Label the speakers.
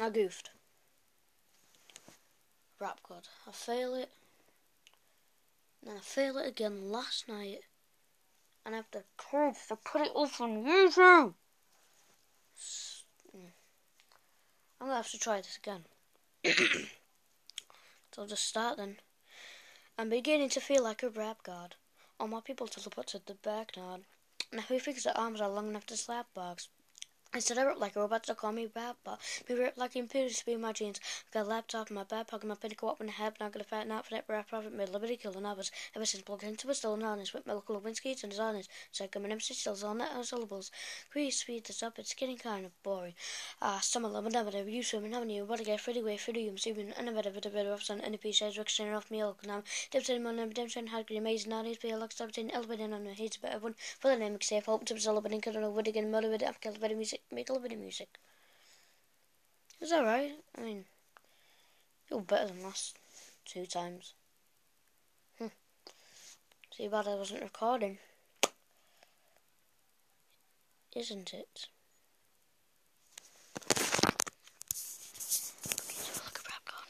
Speaker 1: I goofed. Rap God. I fail it. And I fail it again last night. And I have the courage to put it up on YouTube. I'm going to have to try this again. So I'll just start then. I'm beginning to feel like a rap god. All my people teleport to the backyard. Now who thinks their arms are long enough to slap box? Instead I rap like a robot, so call me Rapbot. Be rap like imperial to be my jeans. Got a laptop in my back pocket, my pinnacle up in the head, not gonna fatten out for that rap profit, made liberty killing others. Ever since plugged into a still honest, with my local Lewinsky and his honest. So I come in MC stills on that syllables. Please speed this up, it's getting kind of boring. Some of them never you swimming, how many you what I get pretty way for you, even and a bit of son, any piece of extending off me elk now. Dipson on redemption, how good amazing now he's be a lock stop in elevating on the he's a better one. For the name of safe hope to Sullivan and couldn't know what again mother with I've killed better music, make a little bit of music. It was alright. I mean, it was better than last 2 times. Too bad I wasn't recording. Isn't it?